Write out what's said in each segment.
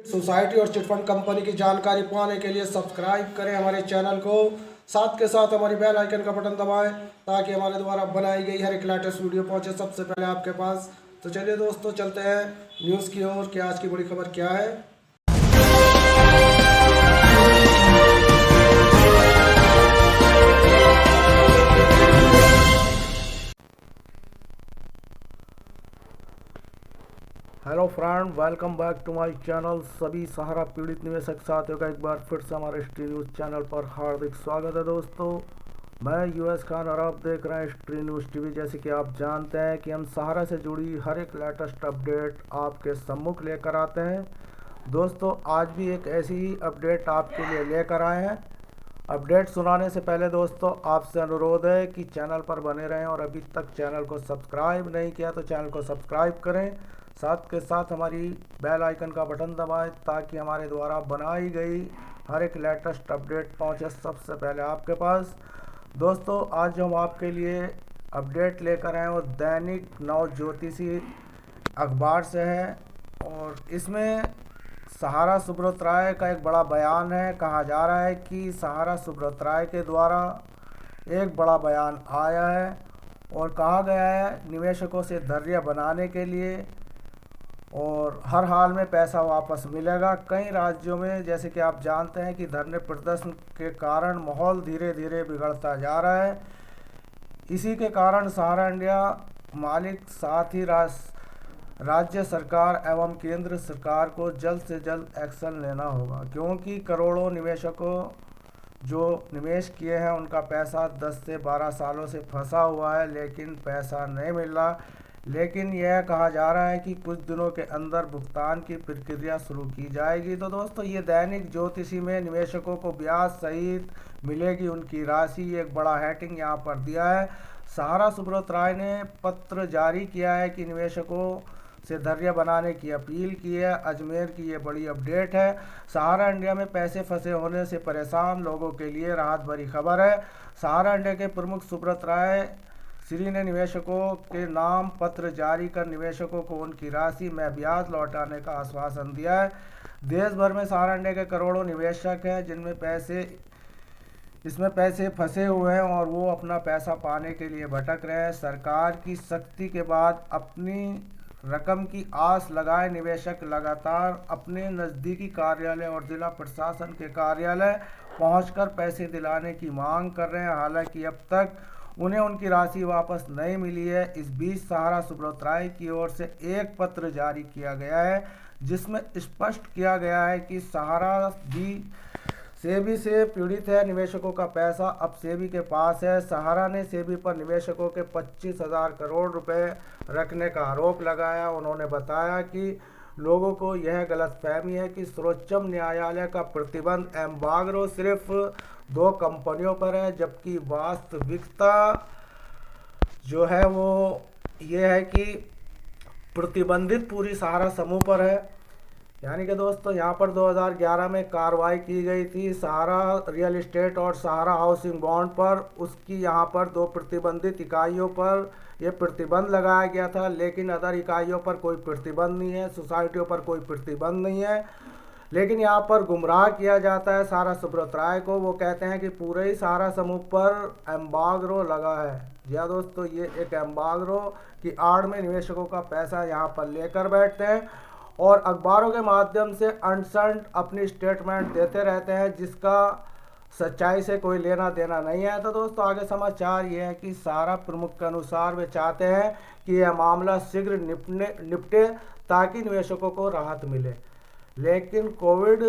Society और chit fund company की जानकारी पाने के लिए सब्सक्राइब करें हमारे चैनल को। साथ के साथ हमारी बेल आइकन का बटन दबाएं ताकि हमारे द्वारा बनाई गई हर एक लेटेस्ट वीडियो पहुंचे सबसे पहले आपके पास। तो चलिए दोस्तों, चलते हैं न्यूज़ की ओर कि आज की बड़ी खबर क्या है। Hello friend, welcome back to my channel. सभी सहारा पीड़ित निवेशक साथियों का एक बार फिर से हमारे स्ट्री न्यूज़ चैनल पर हार्दिक स्वागत है। दोस्तों, मैं यूएस खान और आप देख रहे हैं स्ट्री न्यूज़ टीवी। जैसे कि आप जानते हैं कि हम सहारा से जुड़ी हर एक लेटेस्ट अपडेट आपके सम्मुख लेकर आते हैं। दोस्तों, आज भी एक ऐसी ही अपडेट आपके लिए लेकर आए हैं। अपडेट सुनाने से पहले दोस्तों आपसे अनुरोध है कि चैनल पर बने रहें और अभी तक चैनल को सब्सक्राइब नहीं किया तो चैनल को सब्सक्राइब करें। साथ के साथ हमारी बेल आइकन का बटन दबाएं ताकि हमारे द्वारा बनाई गई हर एक लेटेस्ट अपडेट पहुंचे सबसे पहले आपके पास। दोस्तों, आज हम आपके लिए अपडेट लेकर आए वो दैनिक नव ज्योतिषी अखबार से है और इसमें सहारा सुब्रत राय का एक बड़ा बयान है। कहा जा रहा है कि सहारा सुब्रत राय के द्वारा एक बड़ा बयान आया है और कहा गया है निवेशकों से धैर्य बनाने के लिए और हर हाल में पैसा वापस मिलेगा। कई राज्यों में जैसे कि आप जानते हैं कि धरने प्रदर्शन के कारण माहौल धीरे धीरे बिगड़ता जा रहा है। इसी के कारण सहारा इंडिया मालिक साथ ही राज्य सरकार एवं केंद्र सरकार को जल्द से जल्द एक्शन लेना होगा, क्योंकि करोड़ों निवेशकों जो निवेश किए हैं उनका पैसा 10 से 12 सालों से फंसा हुआ है, लेकिन पैसा नहीं मिल रहा। लेकिन यह कहा जा रहा है कि कुछ दिनों के अंदर भुगतान की प्रक्रिया शुरू की जाएगी। तो दोस्तों, ये दैनिक ज्योतिषी में निवेशकों को ब्याज सहित मिलेगी उनकी राशि, एक बड़ा हेडिंग यहाँ पर दिया है। सहारा सुब्रत राय ने पत्र जारी किया है कि निवेशकों से धैर्य बनाने की अपील की है। अजमेर की ये बड़ी अपडेट है। सहारा इंडिया में पैसे फंसे होने से परेशान लोगों के लिए राहत भरी खबर है। सहारा इंडिया के प्रमुख सुब्रत राय श्री ने निवेशकों के नाम पत्र जारी कर निवेशकों को उनकी राशि में ब्याज लौटाने का आश्वासन दिया है। देश भर में सहारा इंडिया के करोड़ों निवेशक हैं जिनमें पैसे फंसे हुए हैं और वो अपना पैसा पाने के लिए भटक रहे हैं। सरकार की सख्ती के बाद अपनी रकम की आस लगाए निवेशक लगातार अपने नज़दीकी कार्यालय और जिला प्रशासन के कार्यालय पहुंचकर पैसे दिलाने की मांग कर रहे हैं। हालांकि अब तक उन्हें उनकी राशि वापस नहीं मिली है। इस बीच सहारा सुब्रत राय की ओर से एक पत्र जारी किया गया है जिसमें स्पष्ट किया गया है कि सहारा भी सेबी से पीड़ित है। निवेशकों का पैसा अब सेबी के पास है। सहारा ने सेबी पर निवेशकों के 25,000 करोड़ रुपए रखने का आरोप लगाया। उन्होंने बताया कि लोगों को यह गलतफहमी है कि सर्वोच्च न्यायालय का प्रतिबंध एम्बार्गो सिर्फ 2 कंपनियों पर है, जबकि वास्तविकता जो है वो ये है कि प्रतिबंधित पूरी सहारा समूह पर है। यानी कि दोस्तों, यहाँ पर 2011 में कार्रवाई की गई थी सहारा रियल एस्टेट और सहारा हाउसिंग बॉन्ड पर। उसकी यहाँ पर 2 प्रतिबंधित इकाइयों पर यह प्रतिबंध लगाया गया था, लेकिन अदर इकाइयों पर कोई प्रतिबंध नहीं है, सोसाइटियों पर कोई प्रतिबंध नहीं है। लेकिन यहाँ पर गुमराह किया जाता है सहारा सुब्रत राय को। वो कहते हैं कि पूरे ही सहारा समूह पर एम्बार्गो लगा है। जी हाँ दोस्तों, ये एक एम्बार्गो की आड़ में निवेशकों का पैसा यहाँ पर लेकर बैठते हैं और अखबारों के माध्यम से अनसंट अपनी स्टेटमेंट देते रहते हैं जिसका सच्चाई से कोई लेना देना नहीं है। तो दोस्तों, आगे समाचार ये है कि सहारा प्रमुख के अनुसार वे चाहते हैं कि यह मामला शीघ्र निपटे ताकि निवेशकों को राहत मिले। लेकिन कोविड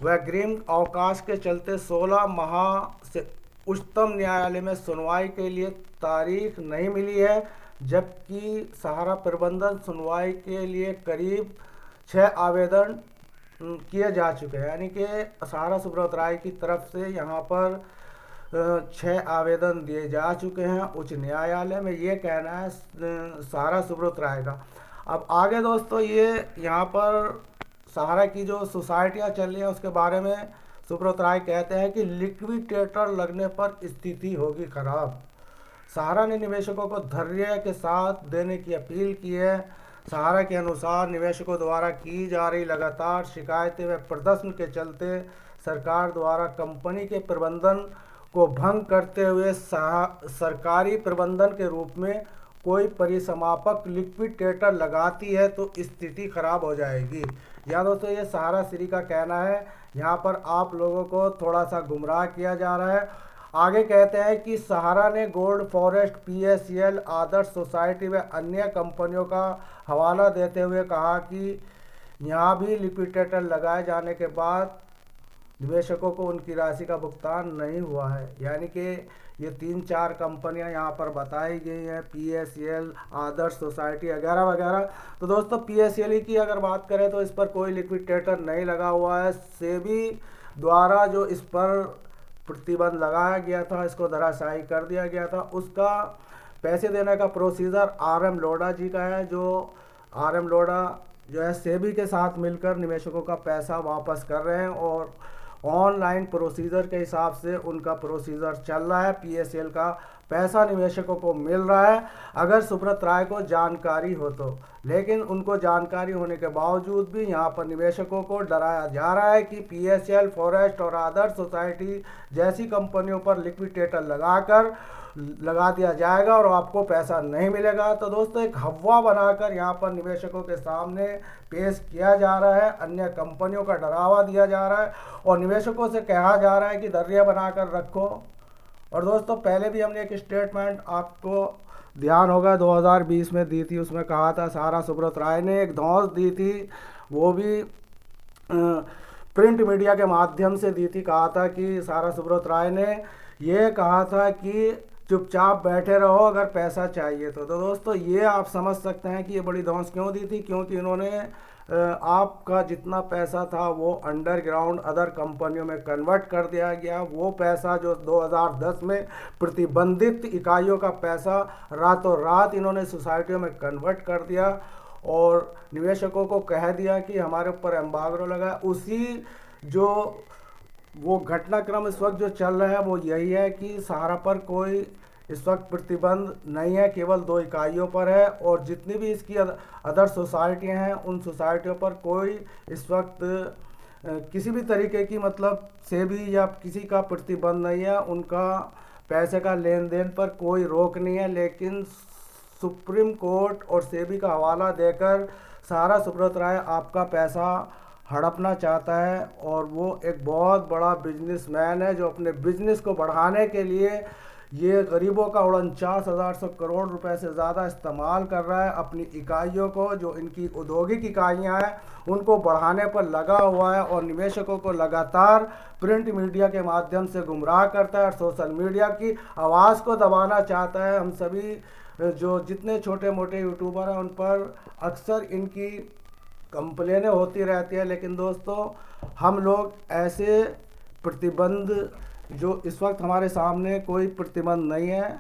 व ग्रीष्म अवकाश के चलते 16 माह से उच्चतम न्यायालय में सुनवाई के लिए तारीख नहीं मिली है, जबकि सहारा प्रबंधन सुनवाई के लिए करीब 6 आवेदन किए जा चुके हैं। यानी कि सहारा सुब्रत राय की तरफ से यहाँ पर 6 आवेदन दिए जा चुके हैं उच्च न्यायालय में, ये कहना है सहारा सुब्रत राय का। अब आगे दोस्तों, ये यहाँ पर सहारा की जो सोसाइटियाँ चल रही हैं उसके बारे में सुब्रत राय कहते हैं कि लिक्विडेटर लगने पर स्थिति होगी खराब। सहारा ने निवेशकों को धैर्य के साथ देने की अपील की है। सहारा के अनुसार निवेशकों द्वारा की जा रही लगातार शिकायतें व प्रदर्शन के चलते सरकार द्वारा कंपनी के प्रबंधन को भंग करते हुए सरकारी प्रबंधन के रूप में कोई परिसमापक लिक्विडेटर लगाती है तो स्थिति खराब हो जाएगी। या दोस्तों ये सहारा श्री का कहना है, यहाँ पर आप लोगों को थोड़ा सा गुमराह किया जा रहा है। आगे कहते हैं कि सहारा ने गोल्ड फॉरेस्ट, पीएसएल, आदर्श सोसाइटी व अन्य कंपनियों का हवाला देते हुए कहा कि यहाँ भी लिक्विडेटर लगाए जाने के बाद निवेशकों को उनकी राशि का भुगतान नहीं हुआ है। यानी कि ये 3-4 कंपनियां यहाँ पर बताई गई हैं, पीएसएल, आदर्श सोसाइटी वगैरह वगैरह। तो दोस्तों पीएसएल की अगर बात करें तो इस पर कोई लिक्विडेटर नहीं लगा हुआ है। सेबी द्वारा जो इस पर प्रतिबंध लगाया गया था, इसको धराशायी कर दिया गया था, उसका पैसे देने का प्रोसीजर RM लोढ़ा जी का है। जो RM लोढ़ा जो है सेबी के साथ मिलकर निवेशकों का पैसा वापस कर रहे हैं और ऑनलाइन प्रोसीजर के हिसाब से उनका प्रोसीजर चल रहा है। पीएसएल का पैसा निवेशकों को मिल रहा है अगर सुब्रत राय को जानकारी हो तो, लेकिन उनको जानकारी होने के बावजूद भी यहाँ पर निवेशकों को डराया जा रहा है कि पीएसएल, फॉरेस्ट और आदर्श सोसाइटी जैसी कंपनियों पर लिक्विडेटर लगा दिया जाएगा और आपको पैसा नहीं मिलेगा। तो दोस्तों एक हवा बनाकर यहाँ पर निवेशकों के सामने पेश किया जा रहा है, अन्य कंपनियों का डरावा दिया जा रहा है और निवेशकों से कहा जा रहा है कि धैर्य बनाकर रखो। और दोस्तों पहले भी हमने एक स्टेटमेंट आपको ध्यान होगा 2020 में दी थी, उसमें कहा था सहारा सुब्रत राय ने एक धौंस दी थी, वो भी प्रिंट मीडिया के माध्यम से दी थी। कहा था कि सहारा सुब्रत राय ने ये कहा था कि चुपचाप बैठे रहो अगर पैसा चाहिए तो दोस्तों ये आप समझ सकते हैं कि ये बड़ी धौंस क्यों दी थी, क्योंकि इन्होंने आपका जितना पैसा था वो अंडरग्राउंड अदर कंपनियों में कन्वर्ट कर दिया गया। वो पैसा जो 2010 में प्रतिबंधित इकाइयों का पैसा रातों रात इन्होंने सोसाइटियों में कन्वर्ट कर दिया और निवेशकों को कह दिया कि हमारे ऊपर एम्बार्गो लगा है। उसी जो वो घटनाक्रम इस वक्त जो चल रहा है वो यही है कि सहारा पर कोई इस वक्त प्रतिबंध नहीं है, केवल 2 इकाइयों पर है और जितनी भी इसकी अदर सोसाइटियां हैं उन सोसाइटियों पर कोई इस वक्त किसी भी तरीके की मतलब सेबी या किसी का प्रतिबंध नहीं है, उनका पैसे का लेन देन पर कोई रोक नहीं है। लेकिन सुप्रीम कोर्ट और सेबी का हवाला देकर सहारा सुब्रत राय आपका पैसा हड़पना चाहता है और वो एक बहुत बड़ा बिजनेसमैन है जो अपने बिजनेस को बढ़ाने के लिए ये गरीबों का 49,000 करोड़ रुपए से ज़्यादा इस्तेमाल कर रहा है। अपनी इकाइयों को जो इनकी औद्योगिक इकाइयां हैं उनको बढ़ाने पर लगा हुआ है और निवेशकों को लगातार प्रिंट मीडिया के माध्यम से गुमराह करता है और सोशल मीडिया की आवाज़ को दबाना चाहता है। हम सभी जो जितने छोटे मोटे यूट्यूबर हैं उन पर अक्सर इनकी कंप्लेनें होती रहती है, लेकिन दोस्तों हम लोग ऐसे प्रतिबंध जो इस वक्त हमारे सामने कोई प्रतिबंध नहीं है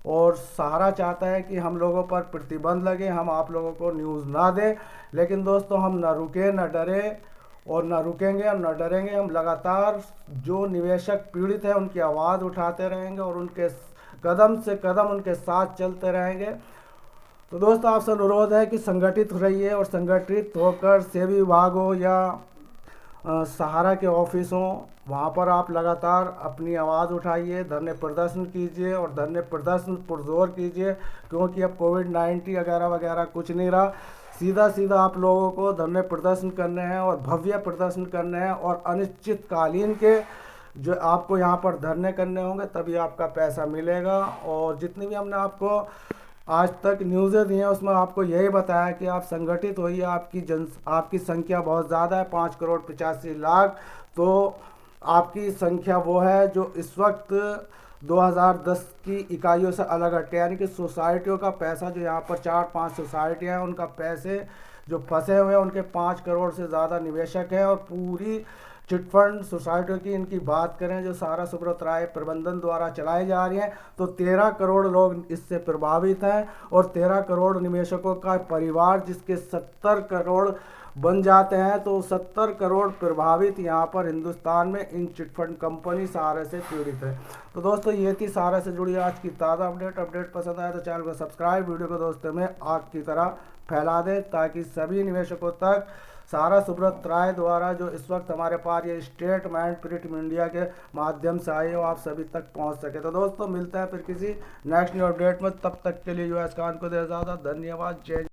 और सहारा चाहता है कि हम लोगों पर प्रतिबंध लगे, हम आप लोगों को न्यूज़ ना दें। लेकिन दोस्तों हम ना रुके ना डरे और ना रुकेंगे और ना डरेंगे। हम लगातार जो निवेशक पीड़ित है उनकी आवाज़ उठाते रहेंगे और उनके कदम से कदम उनके साथ चलते रहेंगे। तो दोस्तों आपसे अनुरोध है कि संगठित रहिए और संगठित होकर सेबी विभाग हो या सहारा के ऑफिस हों, वहाँ पर आप लगातार अपनी आवाज़ उठाइए, धरने प्रदर्शन कीजिए और धरने प्रदर्शन पुरजोर कीजिए, क्योंकि अब कोविड-19 वगैरह वगैरह कुछ नहीं रहा। सीधा सीधा आप लोगों को धरने प्रदर्शन करने हैं और भव्य प्रदर्शन करने हैं और अनिश्चितकालीन के जो आपको यहाँ पर धरने करने होंगे, तभी आपका पैसा मिलेगा। और जितनी भी हमने आपको आज तक न्यूज़ें दी हैं उसमें आपको यही बताया कि आप संगठित होइए। आपकी संख्या बहुत ज़्यादा है, 5,85,00,000। तो आपकी संख्या वो है जो इस वक्त 2010 की इकाइयों से अलग हटे, यानी कि सोसाइटियों का पैसा जो यहाँ पर 4-5 सोसाइटियाँ हैं उनका पैसे जो फंसे हुए हैं, उनके 5 करोड़ से ज़्यादा निवेशक हैं। और पूरी चिटफंड सोसाइटियों की इनकी बात करें जो सहारा सुब्रत राय प्रबंधन द्वारा चलाई जा रही हैं, तो 13 करोड़ लोग इससे प्रभावित हैं और 13 करोड़ निवेशकों का परिवार जिसके 70 करोड़ बन जाते हैं तो 70 करोड़ प्रभावित यहाँ पर हिंदुस्तान में इन चिटफंड कंपनी सहारे से पीड़ित है। तो दोस्तों ये थी सहारा से जुड़ी आज की ताज़ा अपडेट पसंद आया तो चैनल को सब्सक्राइब, वीडियो को दोस्तों में आग की तरह फैला दें ताकि सभी निवेशकों तक सहारा सुब्रत राय द्वारा जो इस वक्त हमारे पास ये स्टेटमेंट प्रिंट मीडिया के माध्यम से आई हो आप सभी तक पहुंच सके। तो दोस्तों मिलते हैं फिर किसी नेक्स्ट न्यू अपडेट में, तब तक के लिए यूएस खान को दे ज़्यादा धन्यवाद। जय